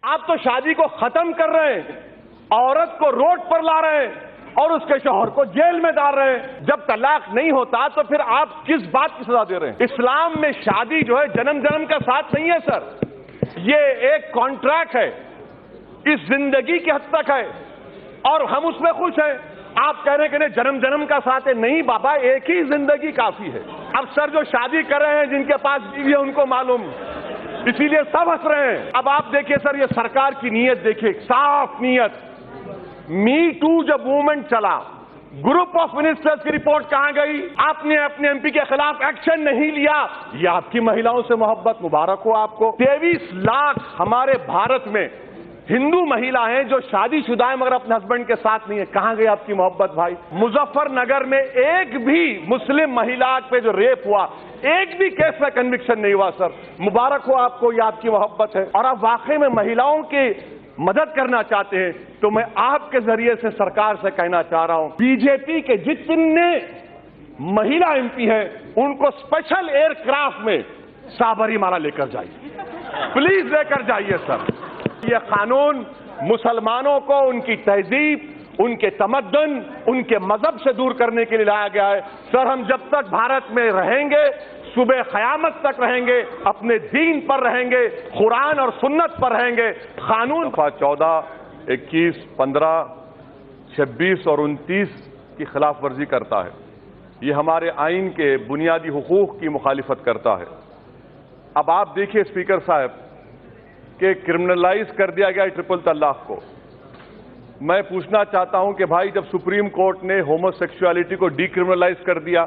آپ تو شادی کو ختم کر رہے ہیں، عورت کو روڈ پر لا رہے ہیں اور اس کے شوہر کو جیل میں ڈال رہے ہیں۔ جب طلاق نہیں ہوتا تو پھر آپ کس بات کی سزا دے رہے ہیں؟ اسلام میں شادی جو ہے جنم جنم کا ساتھ نہیں ہے سر، یہ ایک کانٹریکٹ ہے، اس زندگی کی حد تک ہے اور ہم اس میں خوش ہیں۔ آپ کہہ رہے ہیں کہ نہیں جنم جنم کا ساتھ ہے، نہیں بابا، ایک ہی زندگی کافی ہے۔ اب سر جو شادی کر رہے ہیں جن کے پاس بیوی ہے ان کو معلوم، اسی لیے سب ہنس رہے ہیں۔ اب آپ دیکھیے سر، یہ سرکار کی نیت دیکھیے، صاف نیت۔ می ٹو جب موومنٹ چلا، گروپ آف منسٹرز کی رپورٹ کہاں گئی؟ آپ نے اپنے ایم پی کے خلاف ایکشن نہیں لیا، یہ آپ کی مہیلاؤں سے محبت، مبارک ہو آپ کو۔ 23 لاکھ ہمارے بھارت میں ہندو مہیلا ہیں جو شادی شدہ ہیں مگر اپنے ہسبینڈ کے ساتھ نہیں ہے، کہاں گئی آپ کی محبت بھائی؟ مظفر نگر میں ایک بھی مسلم مہیلا پہ جو ریپ ہوا، ایک بھی کیس میں کنوکشن نہیں ہوا سر، مبارک ہو آپ کو، یہ آپ کی محبت ہے۔ اور آپ واقعی میں مہیلاؤں کی مدد کرنا چاہتے ہیں تو میں آپ کے ذریعے سے سرکار سے کہنا چاہ رہا ہوں، بی جے پی کے جتنے مہیلا ایم پی ہیں ان کو اسپیشل ایئر کرافٹ میں سابری مالا لے کر جائیے، پلیز لے کر جائیے سر۔ یہ قانون مسلمانوں کو ان کی تہذیب، ان کے تمدن، ان کے مذہب سے دور کرنے کے لیے لایا گیا ہے۔ سر ہم جب تک بھارت میں رہیں گے، صبح قیامت تک رہیں گے، اپنے دین پر رہیں گے، قرآن اور سنت پر رہیں گے۔ قانون 14, 21, 15, 26 اور 29 کی خلاف ورزی کرتا ہے، یہ ہمارے آئین کے بنیادی حقوق کی مخالفت کرتا ہے۔ اب آپ دیکھیے اسپیکر صاحب کہ کرمنلائز کر دیا گیا ٹرپل طلاق کو۔ میں پوچھنا چاہتا ہوں کہ بھائی جب سپریم کورٹ نے ہومو سیکسولیٹی کو ڈی کرمنلائز کر دیا،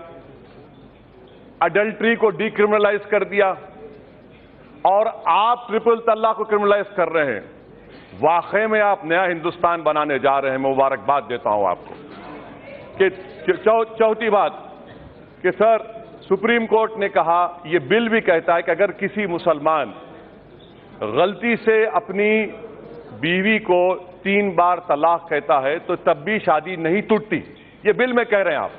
اڈلٹری کو ڈی کرمنلائز کر دیا اور آپ ٹرپل طلاق کو کرمنلائز کر رہے ہیں، واقعی میں آپ نیا ہندوستان بنانے جا رہے ہیں۔ میں مبارکباد دیتا ہوں آپ کو کہ چوتھی بات کہ سر سپریم کورٹ نے کہا، یہ بل بھی کہتا ہے کہ اگر کسی مسلمان غلطی سے اپنی بیوی کو 3 بار طلاق کہتا ہے تو تب بھی شادی نہیں ٹوٹتی، یہ بل میں کہہ رہے ہیں آپ،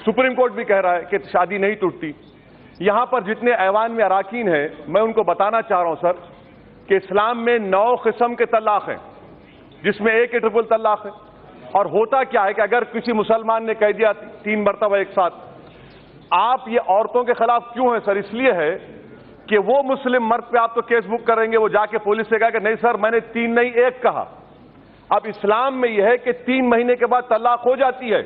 سپریم کورٹ بھی کہہ رہا ہے کہ شادی نہیں ٹوٹتی۔ یہاں پر جتنے ایوان میں اراکین ہیں میں ان کو بتانا چاہ رہا ہوں سر کہ اسلام میں 9 قسم کے طلاق ہیں جس میں ایک ٹرپل طلاق ہے۔ اور ہوتا کیا ہے کہ اگر کسی مسلمان نے کہہ دیا 3 مرتبہ ایک ساتھ، آپ یہ عورتوں کے خلاف کیوں ہیں سر؟ اس لیے ہے کہ وہ مسلم مرد پہ آپ تو کیس بک کریں گے، وہ جا کے پولیس سے کہا کہ نہیں سر میں نے 3 نہیں 1 کہا۔ اب اسلام میں یہ ہے کہ 3 مہینے کے بعد طلاق ہو جاتی ہے۔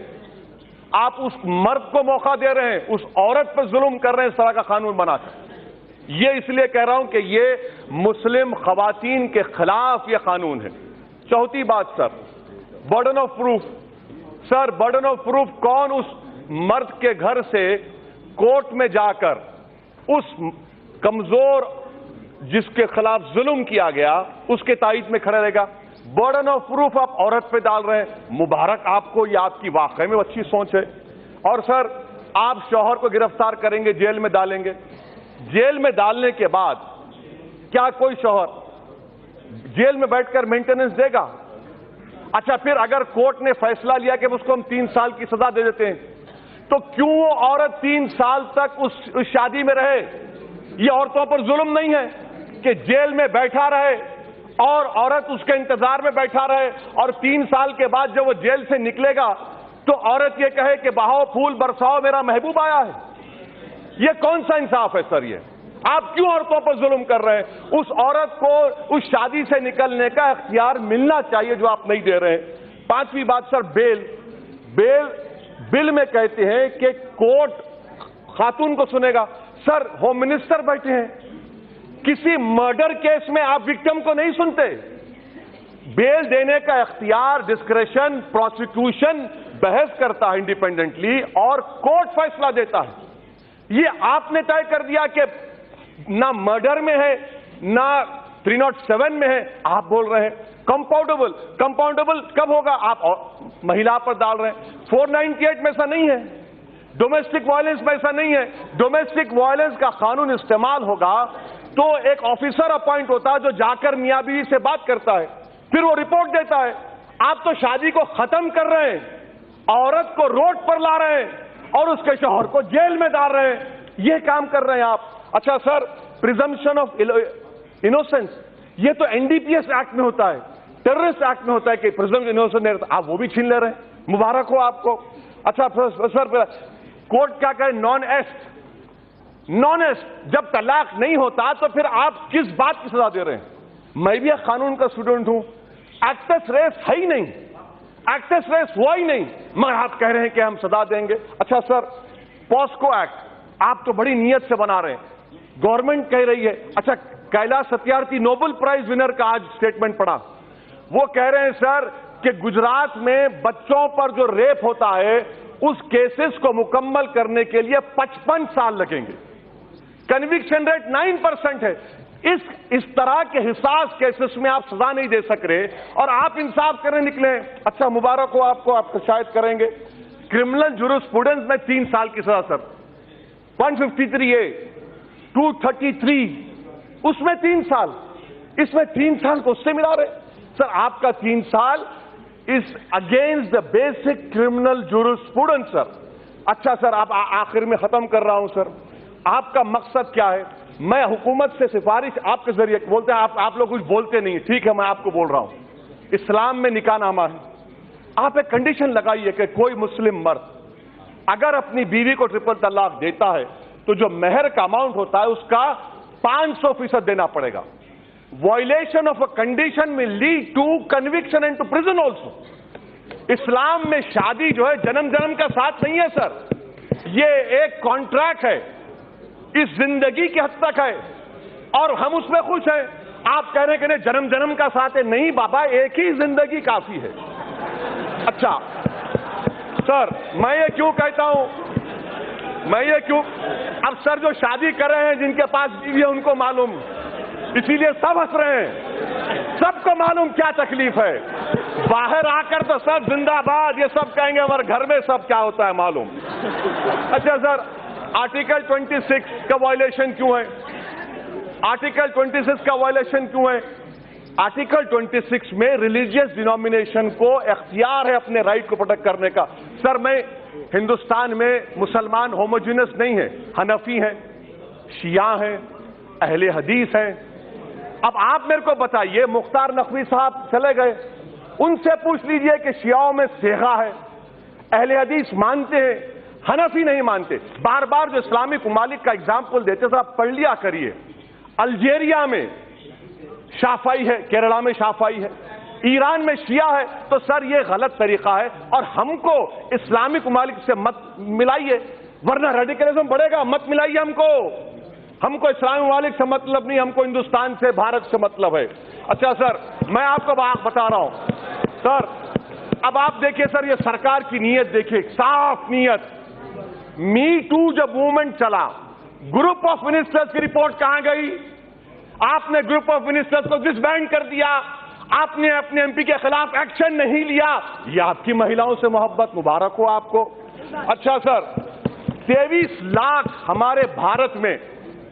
آپ اس مرد کو موقع دے رہے ہیں، اس عورت پہ ظلم کر رہے ہیں اس طرح کا قانون بنا کر۔ یہ اس لیے کہہ رہا ہوں کہ یہ مسلم خواتین کے خلاف یہ قانون ہے۔ چوتھی بات sir, burden of proof. Sir burden of proof کون اس مرد کے گھر سے کورٹ میں جا کر اس کمزور جس کے خلاف ظلم کیا گیا اس کے تائید میں کھڑا رہے گا؟ برڈن آف پروف آپ عورت پہ ڈال رہے ہیں، مبارک آپ کو، یہ آپ کی واقعی میں اچھی سوچ ہے۔ اور سر آپ شوہر کو گرفتار کریں گے، جیل میں ڈالیں گے، جیل میں ڈالنے کے بعد کیا کوئی شوہر جیل میں بیٹھ کر مینٹیننس دے گا؟ اچھا پھر اگر کورٹ نے فیصلہ لیا کہ اس کو ہم 3 سال کی سزا دے دیتے ہیں تو کیوں وہ عورت 3 سال تک اس شادی میں رہے؟ یہ عورتوں پر ظلم نہیں ہے کہ جیل میں بیٹھا رہے اور عورت اس کے انتظار میں بیٹھا رہے اور 3 سال کے بعد جب وہ جیل سے نکلے گا تو عورت یہ کہے کہ بہاؤ پھول برساؤ میرا محبوب آیا ہے؟ یہ کون سا انصاف ہے سر؟ یہ آپ کیوں عورتوں پر ظلم کر رہے ہیں؟ اس عورت کو اس شادی سے نکلنے کا اختیار ملنا چاہیے جو آپ نہیں دے رہے ہیں۔ 5ویں بات سر، بیل بل میں کہتے ہیں کہ کورٹ خاتون کو سنے گا۔ سر ہوم منسٹر بیٹھے ہیں، کسی مرڈر کیس میں آپ وکٹم کو نہیں سنتے؟ بیل دینے کا اختیار، ڈسکریشن، پروسیکیوشن بحث کرتا ہے انڈیپینڈنٹلی اور کورٹ فیصلہ دیتا ہے۔ یہ آپ نے طے کر دیا کہ نہ مرڈر میں ہے نہ 307 میں ہے، آپ بول رہے ہیں کمپاؤنڈیبل کب ہوگا؟ آپ مہیلا پر ڈال رہے ہیں۔ 498 میں ایسا نہیں ہے، ڈومیسٹک وائلنس میں ایسا نہیں ہے۔ ڈومیسٹک وائلنس کا قانون استعمال ہوگا تو ایک آفیسر اپوائنٹ ہوتا ہے جو جا کر میاں بیوی سے بات کرتا ہے، پھر وہ رپورٹ دیتا ہے۔ آپ تو شادی کو ختم کر رہے ہیں، عورت کو روڈ پر لا رہے ہیں اور اس کے شوہر کو جیل میں ڈال رہے ہیں، یہ کام کر رہے ہیں آپ۔ اچھا سر، پریزمپشن آف انوسنس، یہ تو NDPS ایکٹ میں ہوتا ہے, ٹیررسٹ ایکٹ میں ہوتا ہے کہ پریزمپشن آپ وہ بھی چھین لے رہے ہیں. مبارک ہو آپ کو. اچھا سر, کورٹ کیا کہے, نان ایسٹ جب طلاق نہیں ہوتا تو پھر آپ کس بات کی سزا دے رہے ہیں؟ میں بھی ایک قانون کا اسٹوڈنٹ ہوں, ایکٹس ریس ہے ہی نہیں, ایکٹس ریس ہوا ہی نہیں, مگر آپ کہہ رہے ہیں کہ ہم سزا دیں گے. اچھا سر, پاسکو ایکٹ آپ تو بڑی نیت سے بنا رہے ہیں, گورنمنٹ کہہ رہی ہے. اچھا, Kailash Satyarthi Nobel prize winner کا آج سٹیٹمنٹ پڑھا, وہ کہہ رہے ہیں سر کہ گجرات میں بچوں پر جو ریپ ہوتا ہے اس کیسز کو مکمل کرنے کے لیے 55 سال لگیں گے, کنوکشن ریٹ 9% ہے. اس طرح کے حساس کیسز میں آپ سزا نہیں دے سک رہے اور آپ انصاف کرنے نکلے. اچھا مبارک ہو آپ کو, آپ شاید کریں گے. کرمنل جورسپروڈنس میں 3 سال کی سزا سر, 153A 233 اس میں 3 سال, اس میں 3 سال کو اس سے ملا رہے سر. آپ کا 3 سال is against the basic criminal jurisprudence sir. اچھا سر, آپ آخر میں ختم کر رہا ہوں سر, آپ کا مقصد کیا ہے؟ میں حکومت سے سفارش آپ کے ذریعے بولتے ہیں, آپ لوگ کچھ بولتے نہیں, ٹھیک ہے میں آپ کو بول رہا ہوں. اسلام میں نکاح نامہ ہے, آپ ایک کنڈیشن لگائیے کہ کوئی مسلم مرد اگر اپنی بیوی کو ٹرپل طلاق دیتا ہے تو جو مہر کا اماؤنٹ ہوتا ہے اس کا 500% دینا پڑے گا. وائلیشن آف اے کنڈیشن میں lead to conviction and to prison also. اسلام میں شادی جو ہے جنم جنم کا ساتھ نہیں ہے سر, یہ ایک کانٹریکٹ ہے, اس زندگی کی حد تک ہے اور ہم اس میں خوش ہیں. آپ کہہ رہے ہیں کہ نہیں جنم جنم کا ساتھ ہے, نہیں بابا, ایک ہی زندگی کافی ہے. اچھا سر, میں یہ کیوں کہتا ہوں, اب سر جو شادی کر رہے ہیں جن کے پاس بیوی ہے ان کو معلوم, اسی لیے سب ہنس رہے ہیں, سب کو معلوم کیا تکلیف ہے. باہر آ کر تو سب زندہ باد یہ سب کہیں گے, ہمارے گھر میں سب کیا ہوتا ہے معلوم. اچھا سر, آرٹیکل 26 کا وائلیشن کیوں ہے؟ آرٹیکل 26 کا وائلیشن کیوں ہے؟ آرٹیکل 26 میں ریلیجیس ڈینومینیشن کو اختیار ہے اپنے رائٹ کو پروٹیکٹ کرنے کا. سر میں ہندوستان میں مسلمان ہوموجینس نہیں ہے, حنفی ہیں, شیعہ ہیں, اہل حدیث ہیں. اب آپ میرے کو بتائیے, مختار نقوی صاحب چلے گئے, ان سے پوچھ لیجئے کہ شیعوں میں صیغہ ہے, اہل حدیث مانتے ہیں, حنفی نہیں مانتے. بار بار جو اسلامک ممالک کا اگزامپل دیتے سر آپ پڑھ لیا کریے. الجیریا میں شافعی ہے, کیرلا میں شافعی ہے, ایران میں شیعہ ہے. تو سر یہ غلط طریقہ ہے اور ہم کو اسلامک ممالک سے مت ملائیے ورنہ ریڈیکلزم بڑھے گا. مت ملائیے ہم کو اسلامی ممالک سے مطلب نہیں, ہم کو ہندوستان سے, بھارت سے مطلب ہے. اچھا سر, میں آپ کو بات بتا رہا ہوں سر, اب آپ دیکھیے سر یہ سرکار کی نیت دیکھیے, صاف نیت. می ٹو جب موومنٹ چلا, گروپ آف منسٹرز کی رپورٹ کہاں گئی؟ آپ نے گروپ آف منسٹرز کو ڈسبینڈ کر دیا, آپ نے اپنے ایم پی کے خلاف ایکشن نہیں لیا. یہ آپ کی مہیلاؤں سے محبت, مبارک ہو آپ کو. اچھا سر, 23 لاکھ ہمارے بھارت میں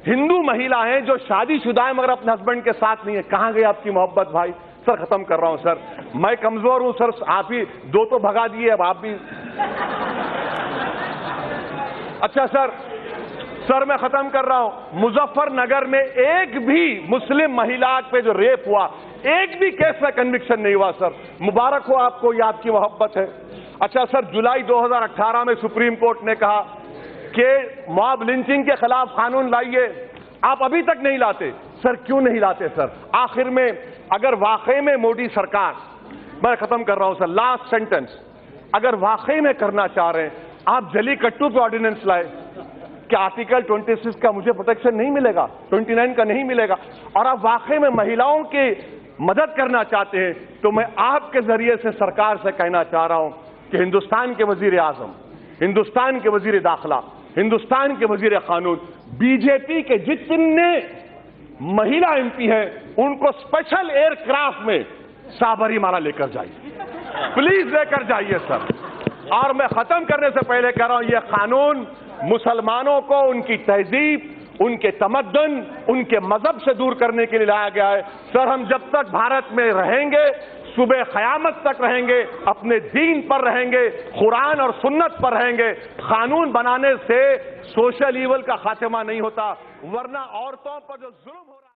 ہندو مہیلا ہیں جو شادی شدہ ہیں مگر اپنے ہسبینڈ کے ساتھ نہیں ہے. کہاں گئی آپ کی محبت بھائی؟ سر ختم کر رہا ہوں سر, میں کمزور ہوں سر, آپ ہی 2 تو بھگا دیے, اب آپ بھی. اچھا سر میں ختم کر رہا ہوں. مظفر نگر میں ایک بھی مسلم مہیلا پہ جو ریپ ہوا, ایک بھی کیس میں کنوکشن نہیں ہوا سر. مبارک ہو آپ کو, یہ آپ کی محبت ہے. اچھا سر, جولائی 2018 میں سپریم کورٹ نے کہا کہ موب لنچنگ کے خلاف قانون لائیے, آپ ابھی تک نہیں لاتے. سر کیوں نہیں لاتے سر؟ آخر میں اگر واقعی میں مودی سرکار, میں ختم کر رہا ہوں سر, لاسٹ سینٹنس, اگر واقعی میں کرنا چاہ رہے ہیں آپ جلی کٹو پہ آرڈیننس لائے کہ آرٹیکل 26 کا مجھے پروٹیکشن نہیں ملے گا, 29 کا نہیں ملے گا, اور آپ واقعی میں مہیلاؤں کی مدد کرنا چاہتے ہیں تو میں آپ کے ذریعے سے سرکار سے کہنا چاہ رہا ہوں کہ ہندوستان کے وزیر اعظم, ہندوستان کے وزیر داخلہ, ہندوستان کے وزیر قانون, بی جے پی کے جتنے مہیلا ایم پی ہیں ان کو اسپیشل ایئر کرافٹ میں سابری مالا لے کر جائیے, پلیز لے کر جائیے سر. اور میں ختم کرنے سے پہلے کہہ رہا ہوں, یہ قانون مسلمانوں کو ان کی تہذیب, ان کے تمدن, ان کے مذہب سے دور کرنے کے لیے لایا گیا ہے. سر ہم جب تک بھارت میں رہیں گے, صبح قیامت تک رہیں گے, اپنے دین پر رہیں گے, قرآن اور سنت پر رہیں گے. قانون بنانے سے سوشل ایول کا خاتمہ نہیں ہوتا, ورنہ عورتوں پر جو ظلم ہو